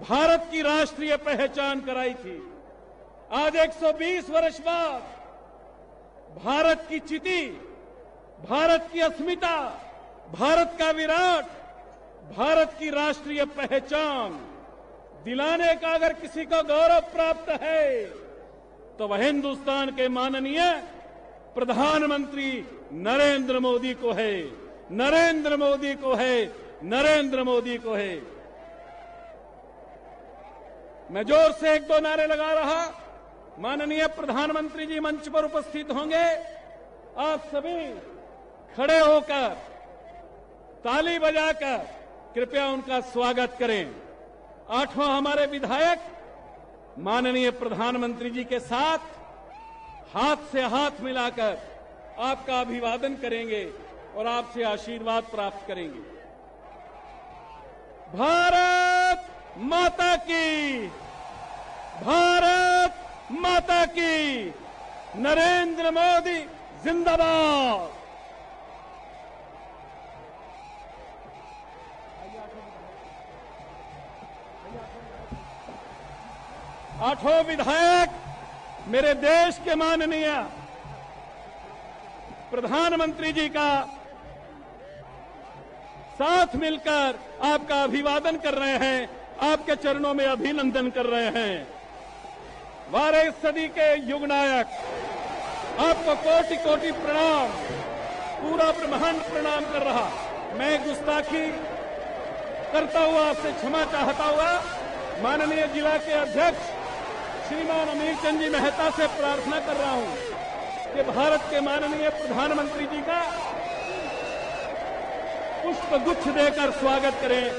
भारत की राष्ट्रीय पहचान कराई थी। आज 120 वर्ष बाद भारत की चिति, भारत की अस्मिता, भारत का विराट, भारत की राष्ट्रीय पहचान दिलाने का अगर किसी को गौरव प्राप्त है तो वह हिंदुस्तान के माननीय प्रधानमंत्री नरेंद्र मोदी को है, नरेंद्र मोदी को है, नरेंद्र मोदी को है। मैं जोर से एक दो नारे लगा रहा, माननीय प्रधानमंत्री जी मंच पर उपस्थित होंगे। आप सभी खड़े होकर ताली बजाकर कृपया उनका स्वागत करें। आठवां हमारे विधायक माननीय प्रधानमंत्री जी के साथ हाथ से हाथ मिलाकर आपका अभिवादन करेंगे और आपसे आशीर्वाद प्राप्त करेंगे। भारत माता की, भारत माता की, नरेंद्र मोदी जिंदाबाद। आठों विधायक मेरे देश के माननीय प्रधानमंत्री जी का साथ मिलकर आपका अभिवादन कर रहे हैं, आपके चरणों में अभिनंदन कर रहे हैं। 12 सदी के युग नायक, आपको कोटि कोटि प्रणाम, पूरा ब्रह्मांड प्रणाम कर रहा। मैं गुस्ताखी करता हुआ आपसे क्षमा चाहता हुआ माननीय जिला के अध्यक्ष श्रीमान अमीर चंद जी मेहता से प्रार्थना कर रहा हूं कि भारत के माननीय प्रधानमंत्री जी का पुष्प गुच्छ देकर स्वागत करें,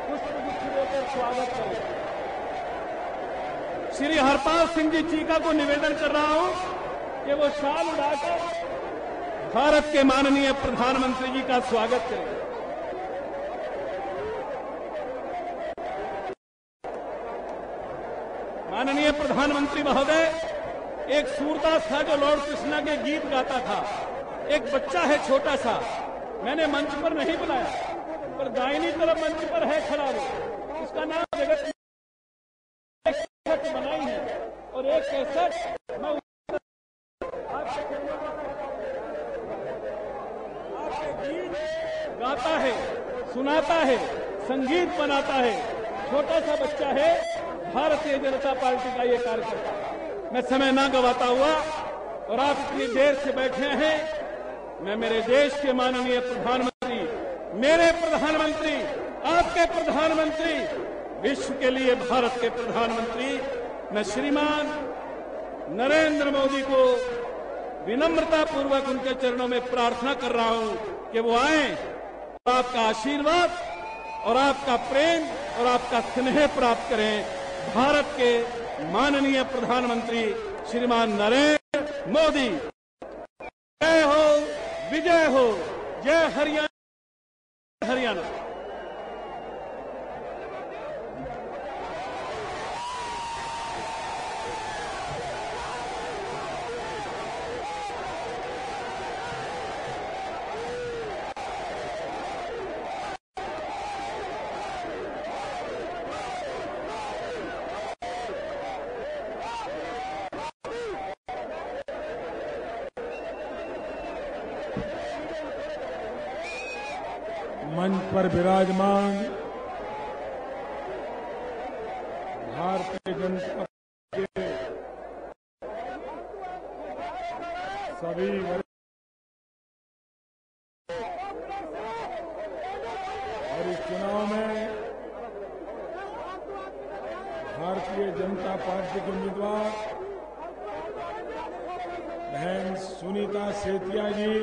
पुष्प गुच्छ देकर स्वागत करें। श्री हरपाल सिंह जी चीका को निवेदन कर रहा हूं कि वो शाल उड़ाकर भारत के माननीय प्रधानमंत्री जी का स्वागत करें। माननीय प्रधानमंत्री महोदय, एक सूरदास था जो लॉर्ड कृष्णा के गीत गाता था। एक बच्चा है छोटा सा, मैंने मंच पर नहीं बुलाया, पर दाहिनी तरफ मंच पर है खड़ा वो, उसका नाम जगत बनाई है और एक कैसेट मैं आपके गीत गाता है, सुनाता है, संगीत बनाता है। छोटा सा बच्चा है, भारतीय जनता पार्टी का ये कार्यकर्ता। मैं समय ना गवाता हुआ और आप इतनी देर से बैठे हैं, मैं मेरे देश के माननीय प्रधानमंत्री, मेरे प्रधानमंत्री, आपके प्रधानमंत्री, विश्व के लिए भारत के प्रधानमंत्री, मैं श्रीमान नरेंद्र मोदी को विनम्रता पूर्वक उनके चरणों में प्रार्थना कर रहा हूं कि वो आए, आपका आशीर्वाद और आपका प्रेम और आपका स्नेह प्राप्त करें। भारत के माननीय प्रधानमंत्री श्रीमान नरेंद्र मोदी। जय हो, विजय हो, जय हरियाणा, हरियाणा। मंच पर विराजमान भारतीय जनता पार्टी के सभी और इस चुनाव में भारतीय जनता पार्टी के उम्मीदवार बहन सुनीता सेतिया जी,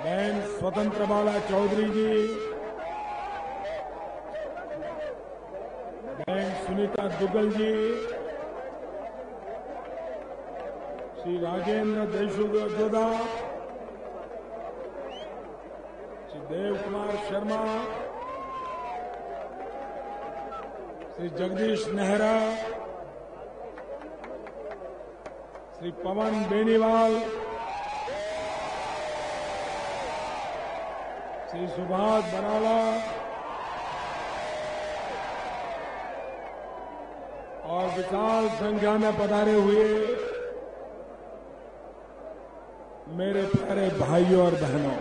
बहन स्वतंत्र बाला चौधरी जी, बहन सुनीता दुग्गल जी, श्री राजेंद्र देशोदा, श्री देव कुमार शर्मा, श्री जगदीश नेहरा, श्री पवन बेनीवाल, श्री सुभाष बराला और विशाल संख्या में पधारे हुए मेरे प्यारे भाइयों और बहनों,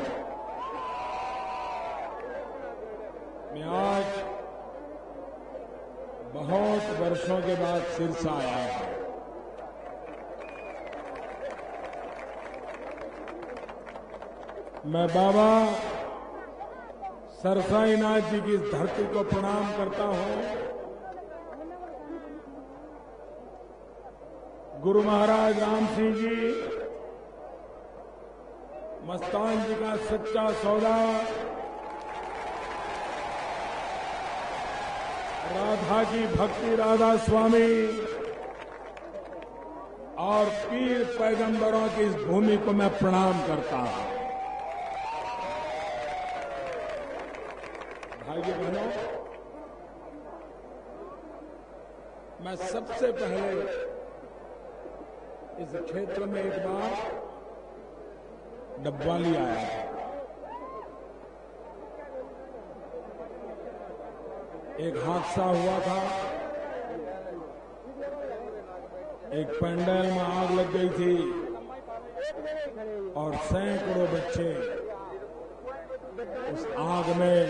मैं आज बहुत वर्षों के बाद सिरसा आया हूं। मैं बाबा सरसाईनाथ जी की इस धरती को प्रणाम करता हूं। गुरु महाराज राम सिंह जी, मस्तान जी का सच्चा सौदा, राधा की भक्ति राधा स्वामी और पीर पैगंबरों की इस भूमि को मैं प्रणाम करता हूं। भाइयों बहनों, मैं सबसे पहले इस क्षेत्र में एक बार डब्बाली आया था। एक हादसा हुआ था, एक पंडाल में आग लग गई थी और सैकड़ों बच्चे उस आग में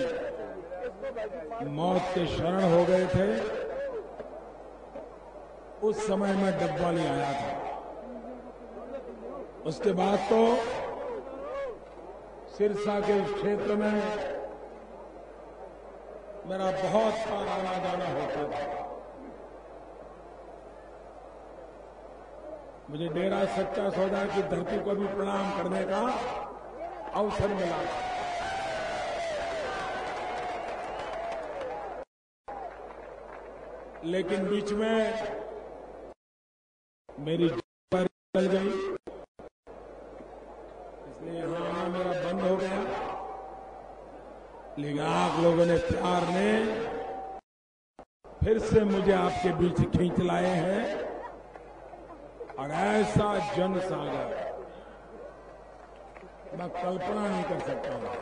मौत के शरण हो गए थे। उस समय मैं डब्बाली आया था। उसके बाद तो सिरसा के उस क्षेत्र में मेरा बहुत बार आना जाना होता था। मुझे डेरा सच्चा सौदा की धरती को भी प्रणाम करने का अवसर मिला। लेकिन बीच में मेरी पर चल गई, इसलिए यहां आना मेरा बंद हो गया। लेकिन आप लोगों ने प्यार ने फिर से मुझे आपके बीच खींच लाए हैं और ऐसा जनसागर मैं कल्पना नहीं कर सकता हूं।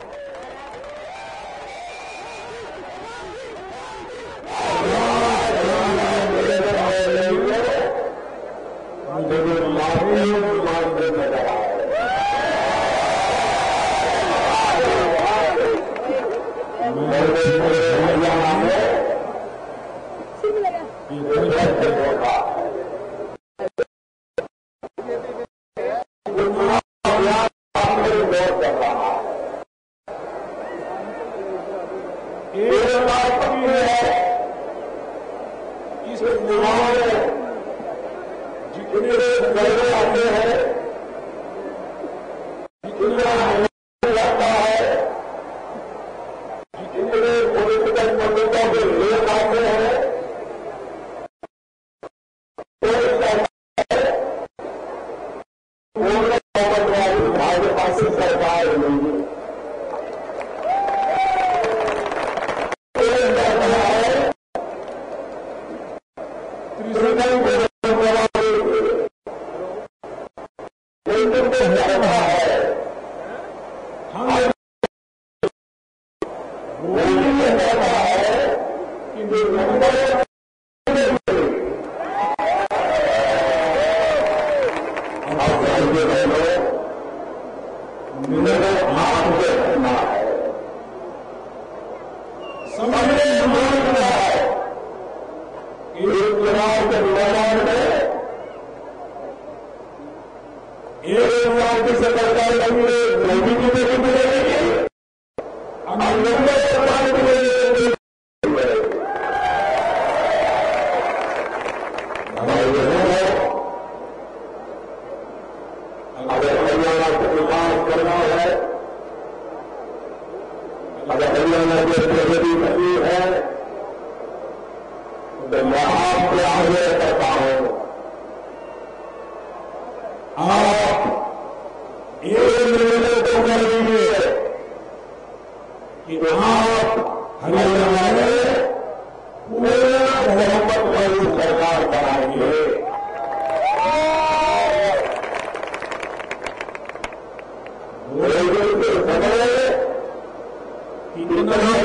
इतना है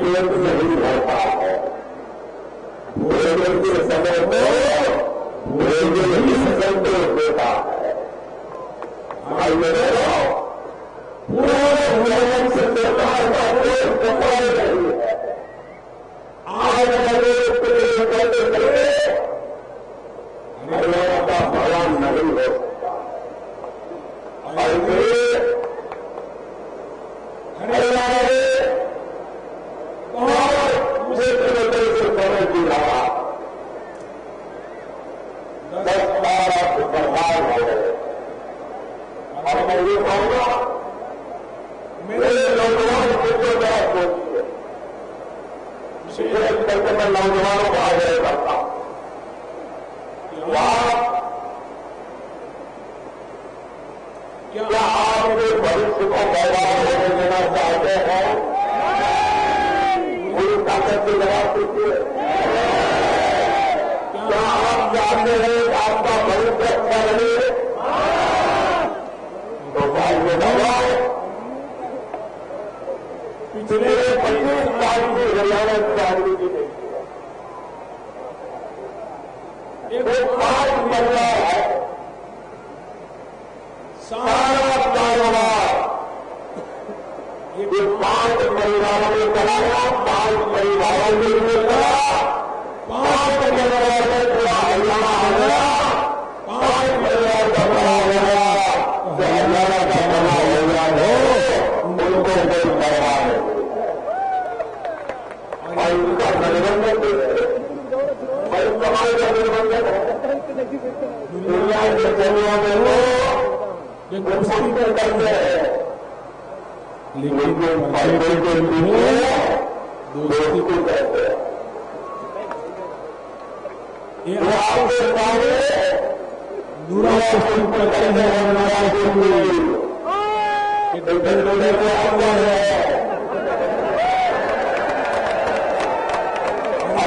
लेकिन नहीं होता है भोजन के समय को भोजन ही संतोष देता है। भाई मेरे पूरे भोजन से सरकार का कोई उपाय नहीं है। आज हरियाणा का भला नहीं हो सकता। हरियाणा बहुत मुझे से समय जी रहा 10-12 सरकार हो गए और मैं ये कहूंगा मेरे नौजवान बच्चों का सोचिए, विशेष करके मैं नौजवानों को आग्रह करता हूं क्या आप अपने भविष्य को बर्बाद होने देना चाहते हैं? पूरी ताकत से जवाब दीजिए। क्या आप चाहते हैं कि आपका भविष्य अच्छा रहे? तो भाई बताओ, पिछले 25 साल की हरियाणा की राजनीति देखी है, एक खास बदलाव है। सारा कारोबार ये 5 परिवारों में चलाया, 5 परिवारों के लिए चला, 5 परिवारों में पूरा हरियाणा आ गया, 5 परिवार का बड़ा हो गया, तो हरियाणा का बड़ा हो गया हो उनको कोई परवाह नहीं और उनका गठबंधन भाई समाज का गठबंधन है। दुनिया के दुनिया में वो करते हैं लेकिन फायदे के लिए दोस्ती को करते हैं। ये आपके सामने दूरा प्रस्तुत करते हैं हमारा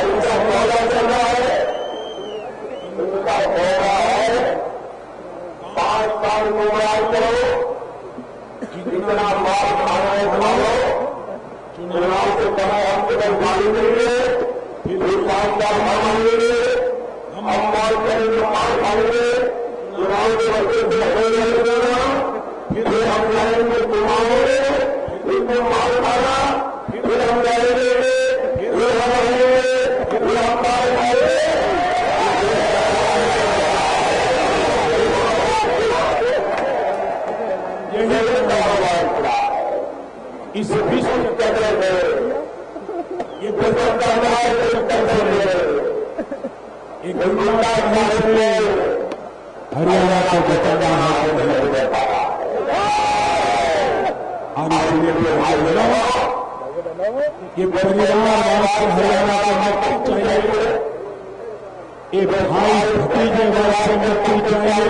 ऐसा पौधा चल रहा है, उनका पौधा है 5 साल मोबाइल करो, जितना माल खाना है खाओ, चुनाव से पहले हमसे गाड़ी मिलेंगे, फिर 5 साल खाएंगे, हम माल करेंगे, माल खाएंगे, चुनाव के वजह से लगेगा, फिर हम जाएंगे घुमाओगे, फिर माल खाना, फिर हम जाएंगे, फिर हम आएंगे, फिर हम माल खाएंगे। इस विश्व चक्र में ये एक हरियाणा को बचाना ये परिवारवाद से हरियाणा को मुक्ति चाहिए, ये भाई भतीजेवाद से मुक्ति चाहिए।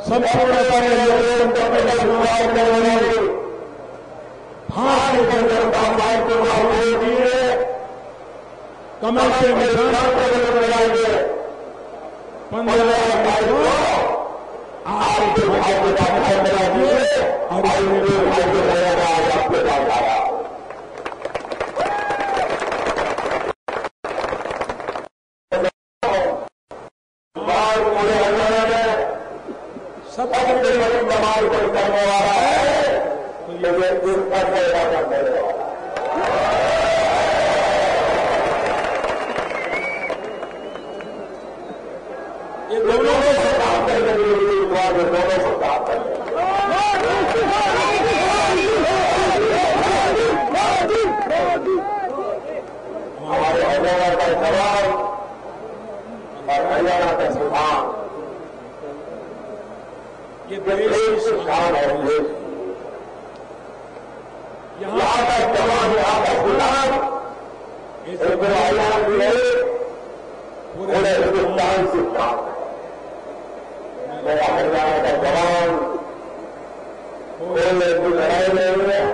सबसे बड़े लोकतंत्र में शुरुआत करने वाले भारतीय जनता पार्टी को बढ़ावा दिए, कमल के निशान पर लगाएंगे 15 तारीख को आप सबसे बड़ी कमाल कोई करने वाला है तो ये व्यक्ति करने वाला करने वाला ये दोनों को सरकार करने के लिए दोनों सरकार करने हमारे हरियाणा का जवाब और हरियाणा का सुधार ये देश की शान है। यहाँ का जवाब, यहाँ का सुधार इस हरियाणा के पूरे हिंदुस्तान से काम है। मेरा हरियाणा का जवान पूरे लड़ाई में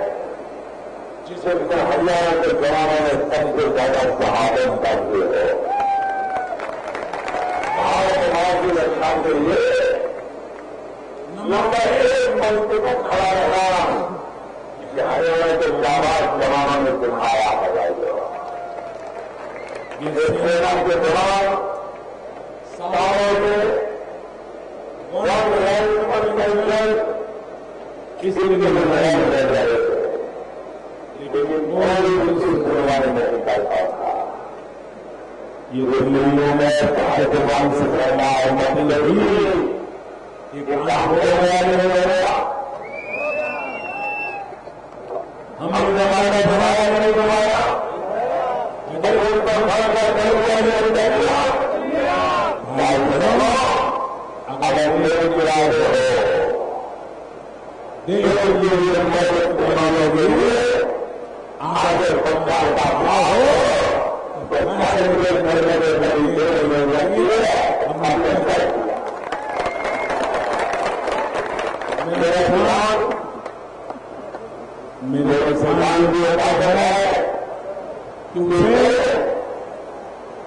जिसे हरियाणा के जवानों ने सबसे ज्यादा शहादत करते हो की रक्षा के लिए नंबर 1 मंत्र को खड़ा रहना, हरियाणा के जाबाज जवानों ने दिखाया है। ये सेना के दौरान सालों में वन रैंक पर मिलकर किसी के लड़ाई में रह रहे थे, लेकिन कोई किसी सुनवाई नहीं करता था। ये दिल्लियों में पाकिस्तान से करना मतलब ही ये काम हो गया। हमने जमाना बनाया नहीं बनाया, जरूर पर अगर मेरे गिरा हो देश के लिए बनाने के लिए आगे बढ़ता हो मेरे किसान भी होता है कि उसे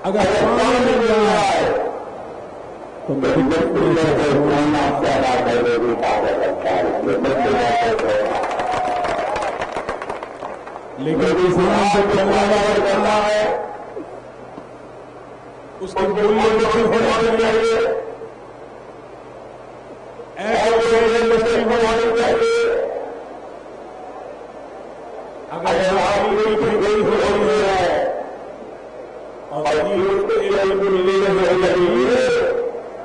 अगर पानी मिल जाए तो सोना पैदा करने की ताकत रखता है। लेकिन किसान जब चलना करना है उसके मूल्य वृद्धि होनी चाहिए, ऐसे वृद्धि होनी चाहिए। अगर आपकी गई हो रही है और मिलेगी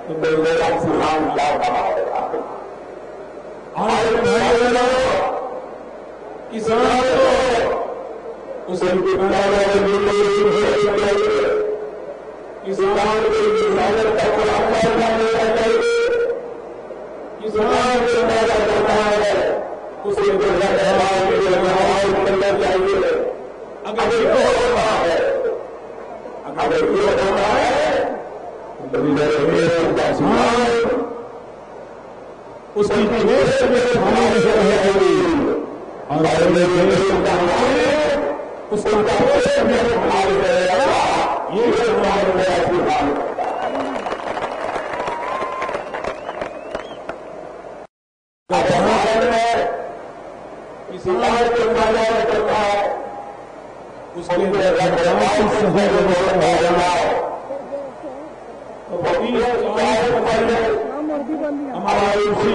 तो मेरा किसान क्या कमाएगा? आज किसान को उसे किसान की मेहनत का मुआवजा मिलना चाहिए। किसान की मेहनत करता है उसे मिलना चाहिए। अगर ये होता है उसकी देश में खाने नहीं रहेगी और अगले देश उसका देश में खाने रहेगा। ये किसान को फायदा करता है उसके शहर हमारा उसी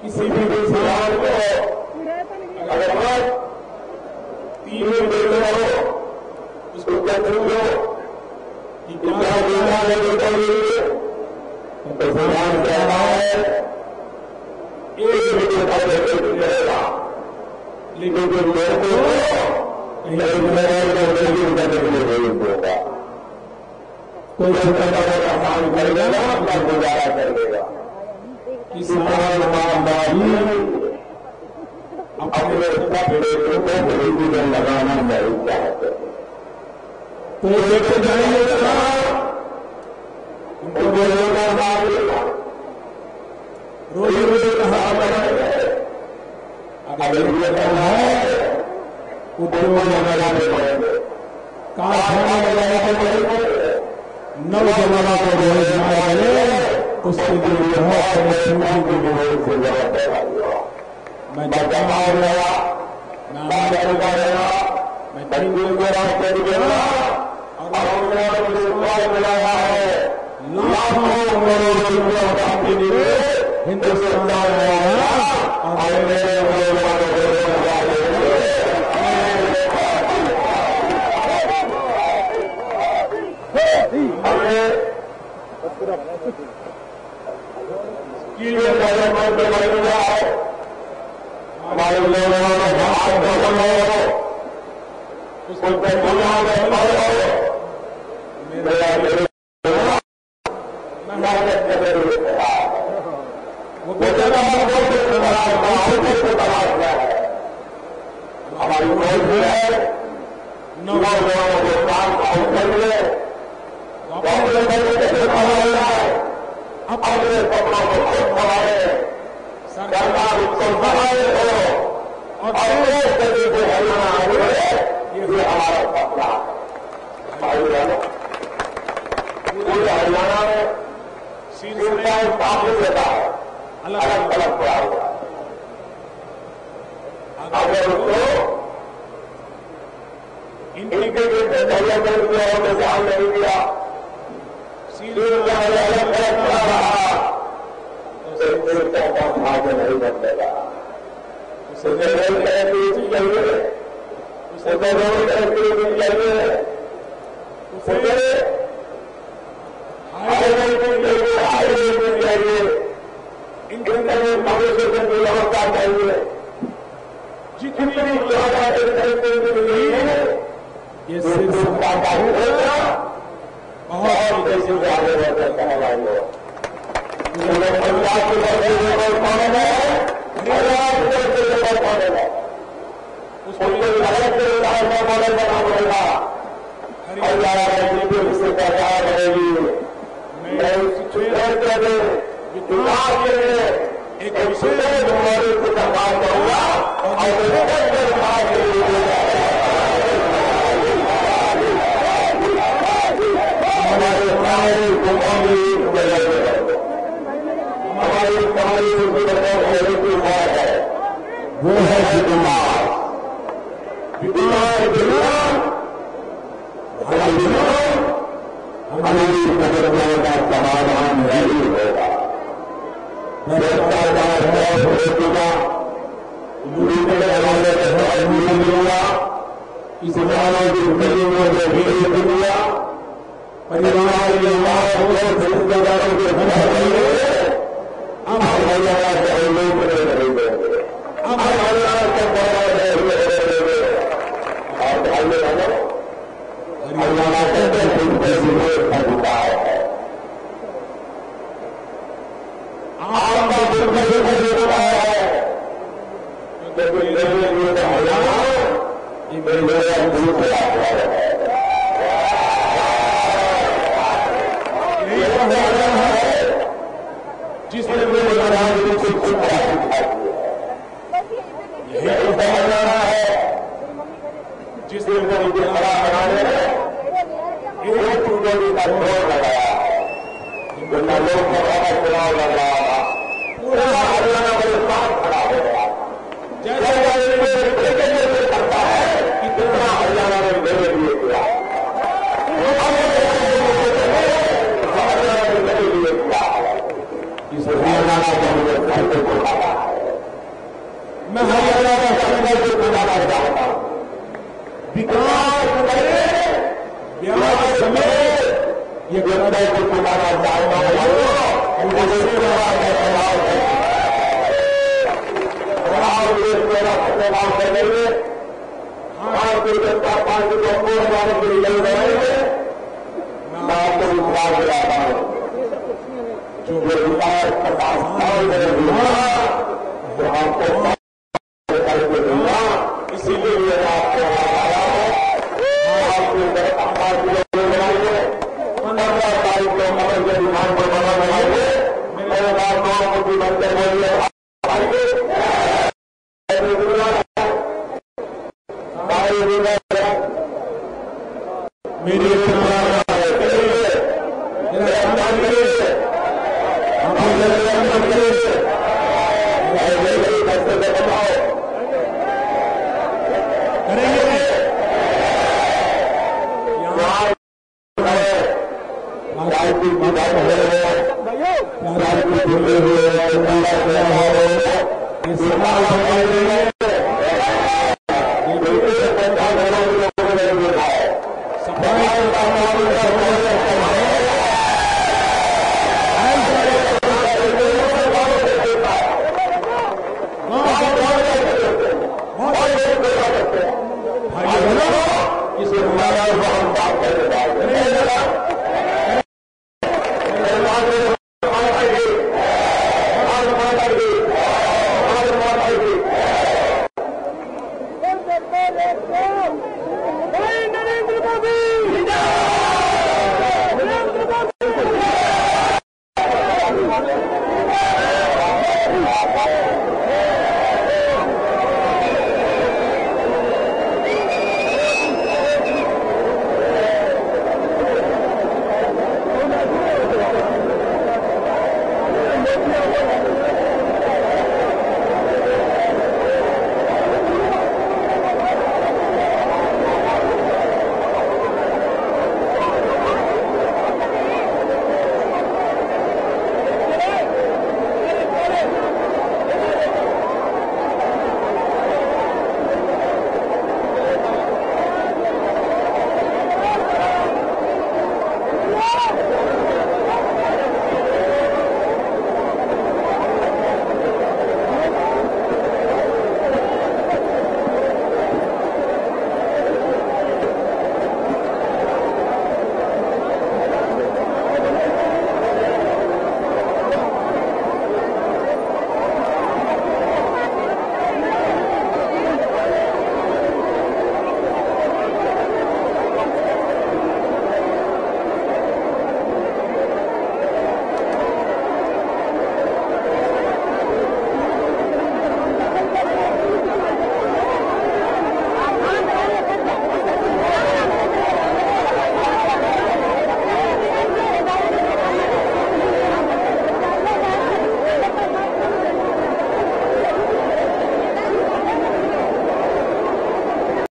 किसी भी किसान को अगर तीनों देना हो उसको कहते हो कि क्या देना चाहिए तो किसान कह रहा है एक मिलेगा, लेकिन जो लोग कोई छोटा बड़ा काम करेगा ना अपना गुजारा करेगा। किसान अपने बेटे को खरीदी में लगाना नहीं चाहते तो लेके जाएंगे उनको बोलेगा रोजी रोटी कहाँ बनाएंगे? अगर ये करना है उद्योग लगाने पड़ेंगे, कारखाने लगाने पड़ेंगे, नौजवानों को रोजगार मिले, उसके लिए बहुत परिस्थिति की जरूरत है। मैं जगह मार रहा नाम लगा रहा मैं तरीके को रास्ते गया और विश्वास मिला है लाखों करोड़ रुपयों के लिए हिंदुस्तान आया हमारे लोगों ने उसको वो बेचारा हमारी है नौजवानों के काम करेंगे, अपने सपनों को खुद संभाले, सरकार उसको संभाले हो और देश से हरियाणा आगे ये हमारा सपना है। पूरे हरियाणा में सिंचाई काफी देता है, अलग अलग पड़ा हुआ है। अगर उसको इंटीग्रेटेड डेवलपमेंट किया और ध्यान नहीं दिया, अलग अलग पड़ा रहा तो देश का बहुत आगे नहीं बढ़ेगा। उसे रेल कनेक्टिविटी चाहिए, उसे रोड कनेक्टिविटी चाहिए, उसे हाईवे चाहिए, इंटरनेट कम्युनिकेशन की व्यवस्था चाहिए। जितनी भी ये सिर्फ बहुत देश में आगे बढ़ते समाधान पंजाब उसको अलग से मॉडल बना पड़ेगा। हरियाणा से सरकार बनेगी, विकास के लिए एक विशेष मॉडल से सरकार करूंगा और हमारी कहानी है वो है विकास। विकास के बिना हमारी समस्याओं का समाधान नहीं होगा। भ्रष्टाचार है होगा, लूटने वाले मिलेगा, किसानों की जमीनों को भी मिलेगा, परिवार के रिश्तेदारों के अब हरियाणा से लोग नहीं देंगे, अब हरियाणा से और भाई हरियाणा से अधिकार है। आपका हरियाणा ये मेरे जिसने राजनीतिक शिक्षा यही समझना है, जिसने खड़ा बनाने एक चुनावी का जोर लगाया, जितना लोकसभा का चुनाव लग रहा था पूरा हरियाणा मेरे साथ खड़ा हो गया। जैसे करता है कितना हरियाणा ने मेरे लिए किया, इस हरियाणा का मैं हरियाणा का संघर्ष बनाना चाहता हूं। विकास करें, ब्याज समेत ये गंदा को बनाना चाहता हूं। मुझे सेवा का सवाल है, इस्तेमाल करेंगे, भारतीय जनता पार्टी को वोट मारने के लिए रहेंगे। मैं आपको विश्वास दिलाता हूं, जो विकास 50 साल में हुआ वो आपको करके दूंगा। इसीलिए मैं आपको आया हूं, आपको जनता पार्टी को बनाइए, 15 तारीख को मगर के विधान को बनाइए। मेरे बात को मंदिर बोलिए मेरी सफाई